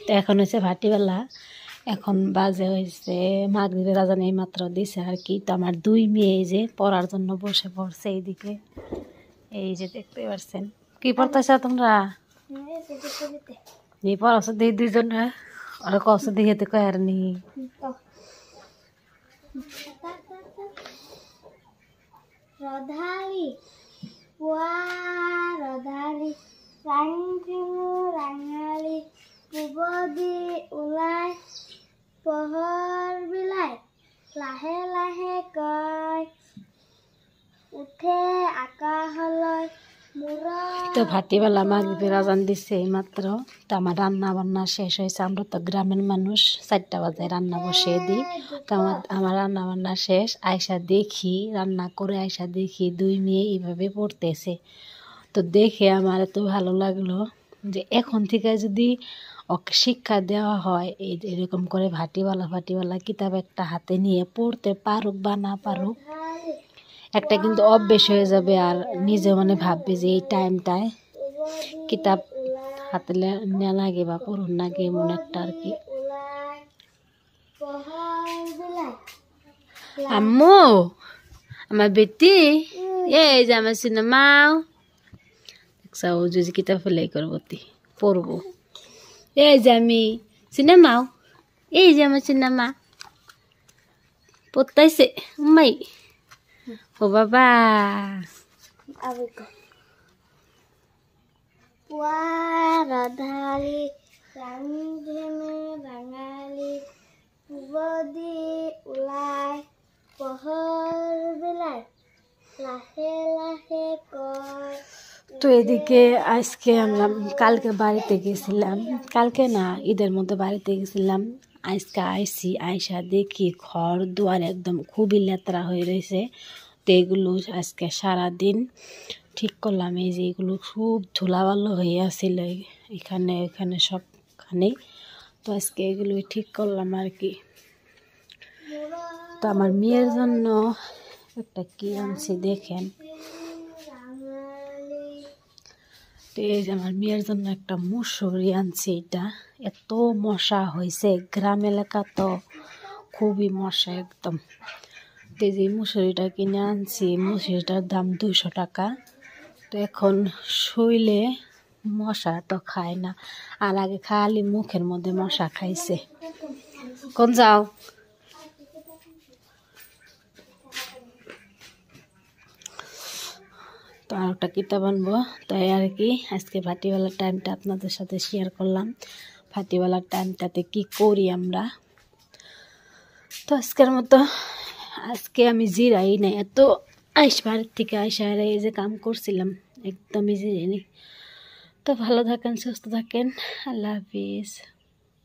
তো এখন হচ্ছে ভাটিবেলা, এখন বাজে হয়েছে মাগরিবের আজান এই মাত্র দিছে আর কি। তো আমার দুই মেয়ে যে পড়ার জন্য বসে পড়ছে এইদিকে, এই যে দেখতে পাচ্ছেন। কি পড়তেছ তোমরা? পড়াছ দিই দুইজনে আর কষ্ট দিকে কয় আর নি Rodhali, wah Rodhali, rangimu rangali, bubodi ulai, pohor bilai, lahe lahe koi, uthe akaholoi, murah. তো ভাটিবেলা মাগরিবের আজান দিচ্ছে এই মাত্র। তো আমার রান্না বান্না শেষ হয়েছে। আমরা তো গ্রামের মানুষ, 4টা বাজে রান্না বসিয়ে দিই। তো আমার রান্না বান্না শেষ। আয়সা দেখি রান্না করে, আয়সা দেখি দুই মেয়ে এইভাবে পড়তেছে। তো দেখে আমার এত ভালো লাগলো যে এখন থেকে যদি ওকে শিক্ষা দেওয়া হয় এই এরকম করে ভাটিবেলা কিতাব একটা হাতে নিয়ে পড়তে পারুক বা না পারুক, একটা কিন্তু অভ্যেস হয়ে যাবে। আর নিজে মানে ভাববে যে এই টাইমটায় কিতাব হাতে নেওয়া লাগে বা পড়ুন লাগে, এমন একটা আর কি। আম্মু, আমার বেটি, এই যে আমার সিনেমাও দেখছা, ও যদি কিতাব ফেলে করবো পড়বো। এই যে আমি সিনেমাও, এই যে আমার সিনেমা পড়তাইছে উম্মাই। ও বাবা, Wah Rodhali, rangimu rangali, bubodi ulai, pohor bilai, lahe lahe koi. তো এদিকে আজকে আমরা কালকে বাড়িতে গেছিলাম, কালকে না ঈদের মধ্যে বাড়িতে গেছিলাম। আজকে আইসি, আইসা দেখি ঘর দুয়ার একদম খুবই লেতরা হয়ে রয়েছে। তো এগুলো আজকে সারাদিন ঠিক করলাম। এই যে এগুলো খুব ধুলাবালো হয়ে আসছিল এখানে এখানে সবখানে। তো আজকে এগুলো ঠিক করলাম আর কি। তো আমার মেয়ের জন্য একটা কি আনছি দেখেন। তো এই যে আমার মেয়ের জন্য একটা মুসুরি আনছি। এটা এত মশা হয়েছে, গ্রাম এলাকা তো খুবই মশা একদম। তো এই যে মুসুরিটা কিনে আনছি, মুসুরিটার দাম 200 টাকা। তো এখন শুইলে মশা তো খায় না, আর আগে খালি মুখের মধ্যে মশা খাইছে। কোন যাও? তো আর একটা কিতাব আনবো, তাই আর কি। আজকে ভাটিবেলার টাইমটা আপনাদের সাথে শেয়ার করলাম। ভাটিবেলার টাইমটাতে কি করি আমরা। তো আজকের মতো আজকে আমি জিরাই না, এত বাড়ির থেকে আইসা এই যে কাম করছিলাম একদমই জিরাইনি। তো ভালো থাকেন, সুস্থ থাকেন, আল্লাহ হাফিজ।